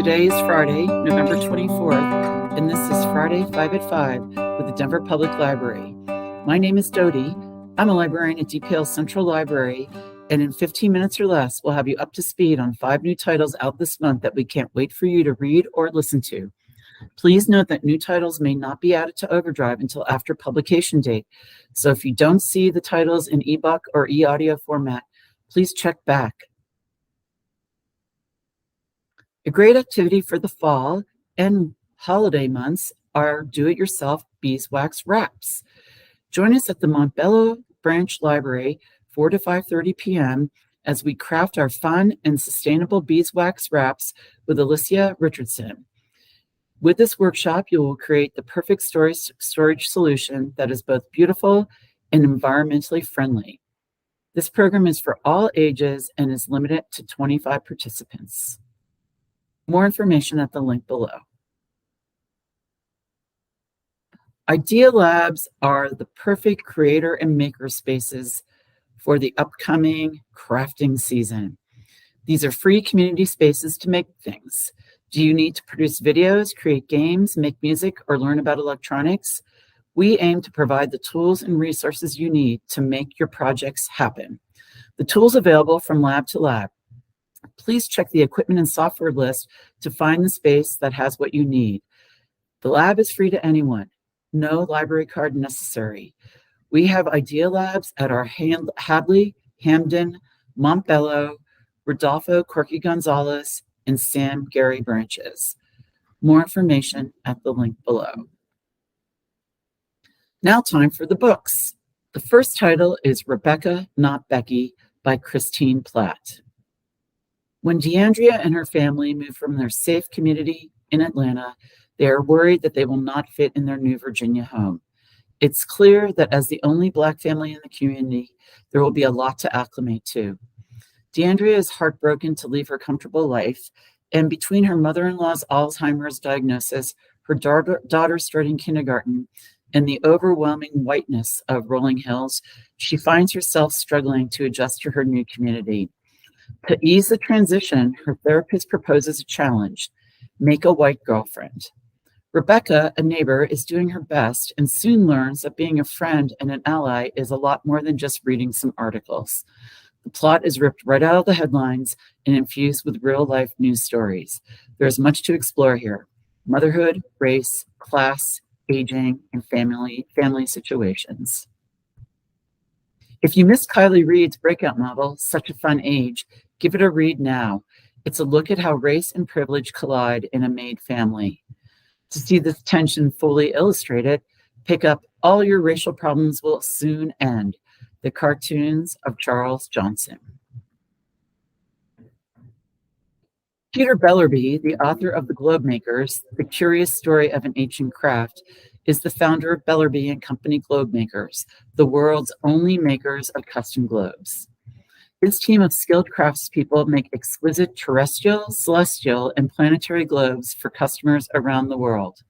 Today is Friday, November 24th, and this is Friday 5 at 5 with the Denver Public Library. My name is Dodie. I'm a librarian at DPL Central Library, and in 15 minutes or less, we'll have you up to speed on 5 new titles out this month that we can't wait for you to read or listen to. Please note that new titles may not be added to Overdrive until after publication date. So if you don't see the titles in ebook or e-audio format, please check back. A great activity for the fall and holiday months are do-it-yourself beeswax wraps. Join us at the Montbello Branch Library 4 to 5:30 p.m. as we craft our fun and sustainable beeswax wraps with Alicia Richardson. With this workshop, you will create the perfect storage solution that is both beautiful and environmentally friendly. This program is for all ages and is limited to 25 participants. More information at the link below. Idea Labs are the perfect creator and maker spaces for the upcoming crafting season. These are free community spaces to make things. Do you need to produce videos, create games, make music, or learn about electronics? We aim to provide the tools and resources you need to make your projects happen. The tools available from lab to lab. Please check the equipment and software list to find the space that has what you need. The lab is free to anyone. No library card necessary. We have Idea Labs at our Hadley, Hamden, Montbello, Rodolfo Corky Gonzalez, and Sam Gary branches. More information at the link below. Now time for the books. The first title is Rebecca, Not Becky by Christine Platt. When DeAndrea and her family move from their safe community in Atlanta, they are worried that they will not fit in their new Virginia home. It's clear that as the only Black family in the community, there will be a lot to acclimate to. DeAndrea is heartbroken to leave her comfortable life, and between her mother-in-law's Alzheimer's diagnosis, her daughter starting kindergarten, and the overwhelming whiteness of rolling hills, she finds herself struggling to adjust to her new community. To ease the transition, her therapist proposes a challenge: make a white girlfriend. Rebecca, a neighbor, is doing her best and soon learns that being a friend and an ally is a lot more than just reading some articles. The plot is ripped right out of the headlines and infused with real-life news stories. There is much to explore here: motherhood, race, class, aging, and family situations. If you missed Kylie Reed's breakout novel, Such a Fun Age, give it a read now. It's a look at how race and privilege collide in a made family. To see this tension fully illustrated, pick up All Your Racial Problems Will Soon End, the cartoons of Charles Johnson. Peter Bellerby, the author of The Globe Makers, The Curious Story of an Ancient Craft, is the founder of Bellerby and Company Globe Makers, the world's only makers of custom globes. His team of skilled craftspeople make exquisite terrestrial, celestial, and planetary globes for customers around the world.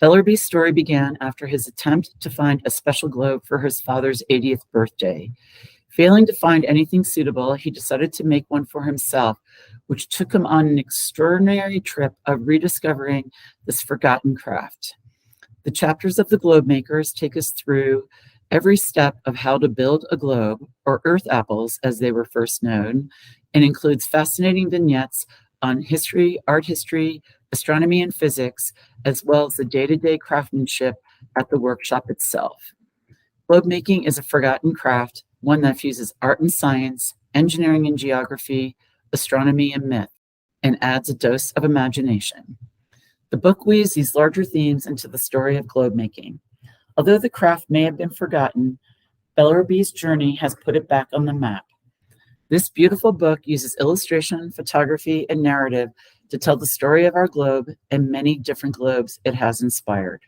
Bellerby's story began after his attempt to find a special globe for his father's 80th birthday. Failing to find anything suitable, he decided to make one for himself, which took him on an extraordinary trip of rediscovering this forgotten craft. The chapters of The Globe Makers take us through every step of how to build a globe, or earth apples as they were first known, and includes fascinating vignettes on history, art history, astronomy, and physics, as well as the day-to-day craftsmanship at the workshop itself. Globe making is a forgotten craft, one that fuses art and science, engineering and geography, astronomy and myth, and adds a dose of imagination. The book weaves these larger themes into the story of globe making. Although the craft may have been forgotten, Bellerby's journey has put it back on the map. This beautiful book uses illustration, photography, and narrative to tell the story of our globe and many different globes it has inspired.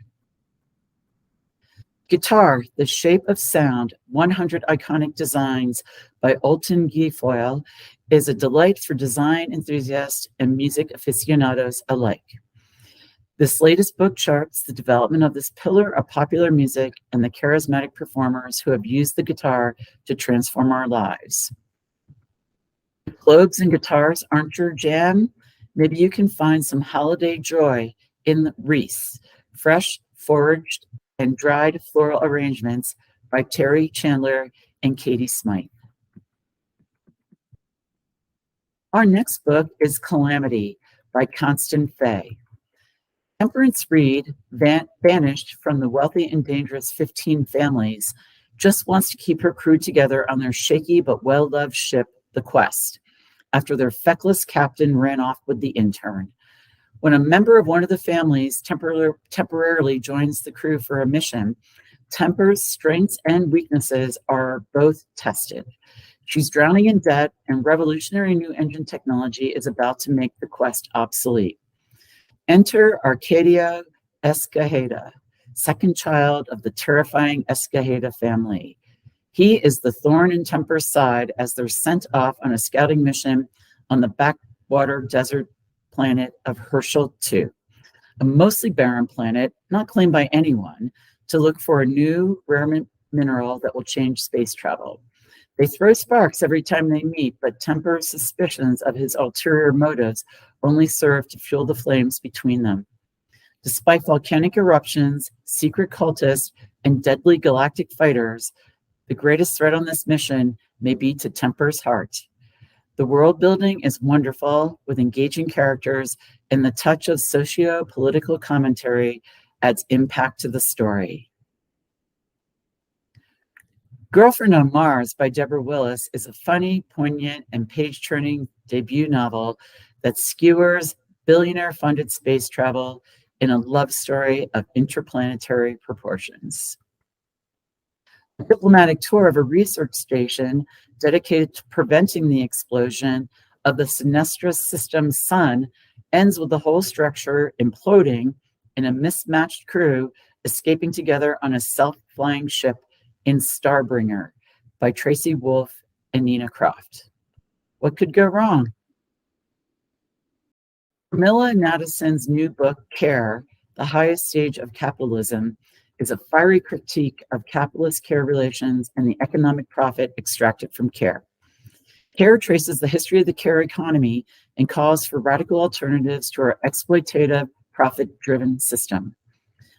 Guitar, The Shape of Sound, 100 Iconic Designs by Alton Guilfoyle is a delight for design enthusiasts and music aficionados alike. This latest book charts the development of this pillar of popular music and the charismatic performers who have used the guitar to transform our lives. Globes and guitars aren't your jam? Maybe you can find some holiday joy in the wreaths, fresh, foraged, and dried floral arrangements by Terry Chandler and Katie Smythe. Our next book is Calamity by Constance Fay. Temperance Reed, banished from the wealthy and dangerous 15 families, just wants to keep her crew together on their shaky but well-loved ship, the Quest, after their feckless captain ran off with the intern. When a member of one of the families temporarily joins the crew for a mission, Temper's strengths and weaknesses are both tested. She's drowning in debt, and revolutionary new engine technology is about to make the Quest obsolete. Enter Arcadio Escajeda, second child of the terrifying Escajeda family. He is the thorn in Temper's side as they're sent off on a scouting mission on the backwater desert planet of Herschel II, a mostly barren planet not claimed by anyone, to look for a new rare mineral that will change space travel. They throw sparks every time they meet, but Temper's suspicions of his ulterior motives only serve to fuel the flames between them. Despite volcanic eruptions, secret cultists, and deadly galactic fighters, the greatest threat on this mission may be to Temper's heart. The world building is wonderful, with engaging characters, and the touch of socio-political commentary adds impact to the story. Girlfriend on Mars by Deborah Willis is a funny, poignant, and page-turning debut novel that skewers billionaire-funded space travel in a love story of interplanetary proportions. A diplomatic tour of a research station dedicated to preventing the explosion of the Sinestro system's sun ends with the whole structure imploding and a mismatched crew escaping together on a self-flying ship in Starbringer by Tracy Wolff and Nina Croft. What could go wrong? Camilla Nadesan's new book, Care, The Highest Stage of Capitalism, is a fiery critique of capitalist care relations and the economic profit extracted from care. Care traces the history of the care economy and calls for radical alternatives to our exploitative, profit-driven system.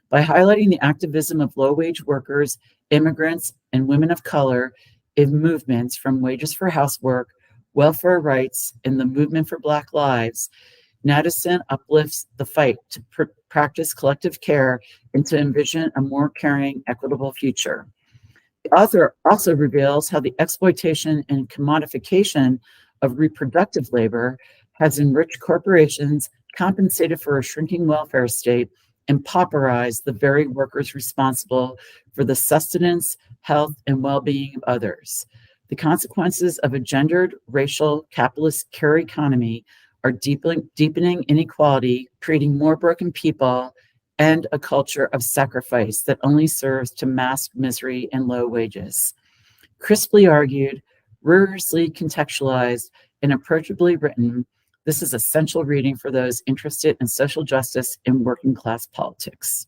By highlighting the activism of low-wage workers, immigrants, and women of color in movements from wages for housework, welfare rights, and the movement for Black lives, Nadesan uplifts the fight to practice collective care and to envision a more caring, equitable future. The author also reveals how the exploitation and commodification of reproductive labor has enriched corporations, compensated for a shrinking welfare state, and pauperized the very workers responsible for the sustenance, health, and well-being of others. The consequences of a gendered, racial, capitalist care economy are deepening inequality, creating more broken people, and a culture of sacrifice that only serves to mask misery and low wages. Crisply argued, rigorously contextualized, and approachably written, this is essential reading for those interested in social justice and working class politics.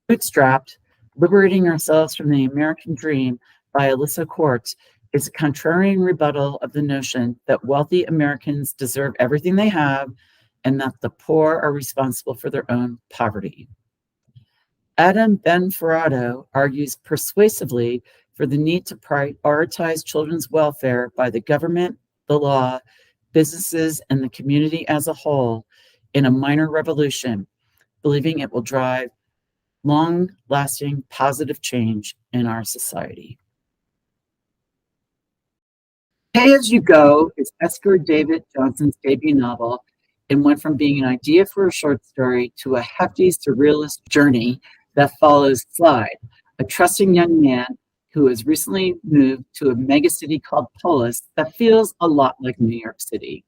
Bootstrapped, Liberating Ourselves from the American Dream by Alyssa Court is a contrarian rebuttal of the notion that wealthy Americans deserve everything they have and that the poor are responsible for their own poverty. Adam Benferrado argues persuasively for the need to prioritize children's welfare by the government, the law, businesses, and the community as a whole in a minor revolution, believing it will drive long-lasting positive change in our society. Pay As You Go is Esker David Johnson's debut novel and went from being an idea for a short story to a hefty surrealist journey that follows Slide, a trusting young man who has recently moved to a megacity called Polis that feels a lot like New York City.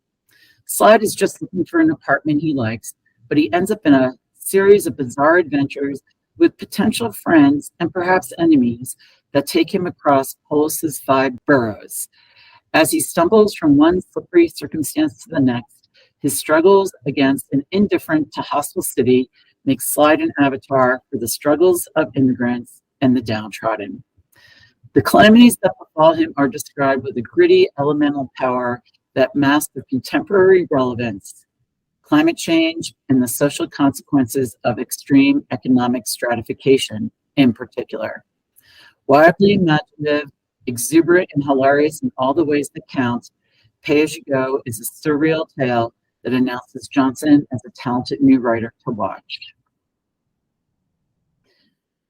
Slide is just looking for an apartment he likes, but he ends up in a series of bizarre adventures with potential friends and perhaps enemies that take him across Polis's 5 boroughs. As he stumbles from one slippery circumstance to the next, his struggles against an indifferent to hostile city make Slide an avatar for the struggles of immigrants and the downtrodden. The calamities that befall him are described with a gritty, elemental power that mask the contemporary relevance, climate change, and the social consequences of extreme economic stratification in particular. Wildly imaginative, exuberant, and hilarious in all the ways that count, Pay As You Go is a surreal tale that announces Johnson as a talented new writer to watch.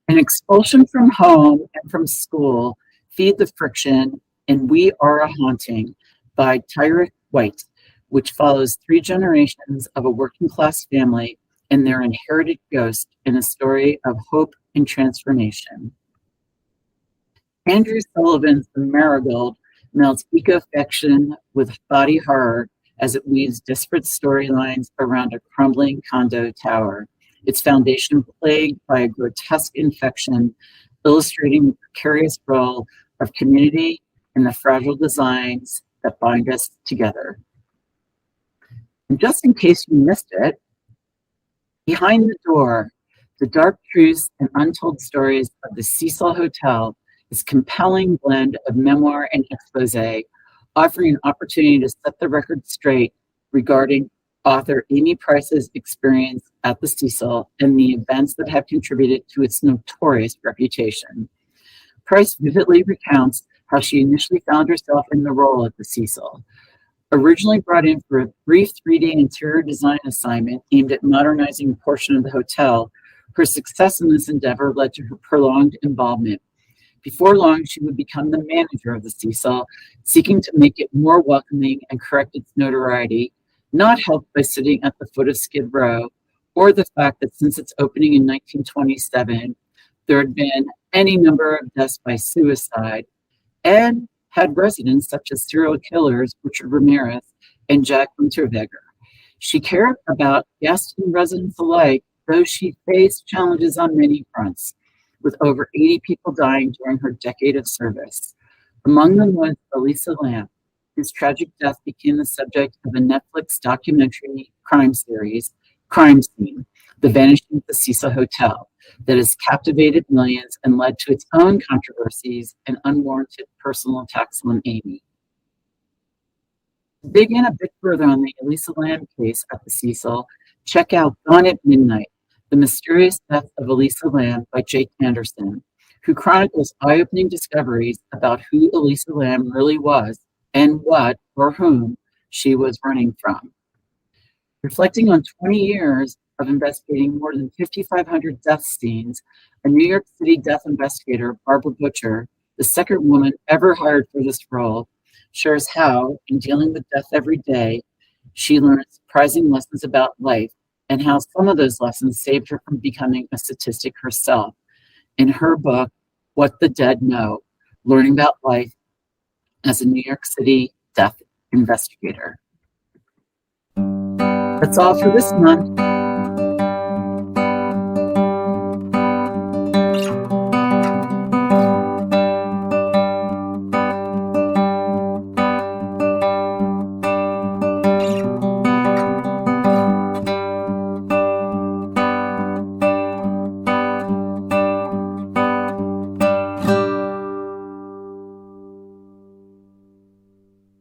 An expulsion from home and from school, Feed the Friction, and We Are a Haunting by Tyra White, which follows 3 generations of a working class family and their inherited ghost in a story of hope and transformation. Andrew Sullivan's The Marigold melds eco-fiction with body horror as it weaves disparate storylines around a crumbling condo tower, its foundation plagued by a grotesque infection, illustrating the precarious role of community and the fragile designs that bind us together. And just in case you missed it, Behind the Door, the dark truths and untold stories of the Cecil Hotel is a compelling blend of memoir and expose, offering an opportunity to set the record straight regarding author Amy Price's experience at the Cecil and the events that have contributed to its notorious reputation. Price vividly recounts how she initially found herself in the role at the Cecil. Originally brought in for a brief 3D interior design assignment aimed at modernizing a portion of the hotel, her success in this endeavor led to her prolonged involvement. Before long, she would become the manager of the Cecil, seeking to make it more welcoming and correct its notoriety, not helped by sitting at the foot of Skid Row, or the fact that since its opening in 1927, there had been any number of deaths by suicide, and had residents such as serial killers Richard Ramirez and Jack Unterweger. She cared about guests and residents alike, though she faced challenges on many fronts, with over 80 people dying during her decade of service. Among them was Elisa Lam, whose tragic death became the subject of a Netflix documentary crime series, Crime Scene, The Vanishing of the Cecil Hotel, that has captivated millions and led to its own controversies and unwarranted personal attacks on Amy. To dig in a bit further on the Elisa Lam case at the Cecil, check out Gone at Midnight, The Mysterious Death of Elisa Lam by Jake Anderson, who chronicles eye-opening discoveries about who Elisa Lam really was and what or whom she was running from. Reflecting on 20 years of investigating more than 5,500 death scenes, a New York City death investigator, Barbara Butcher, the second woman ever hired for this role, shares how, in dealing with death every day, she learned surprising lessons about life and how some of those lessons saved her from becoming a statistic herself. In her book, What the Dead Know, Learning About Life as a New York City Death Investigator. That's all for this month.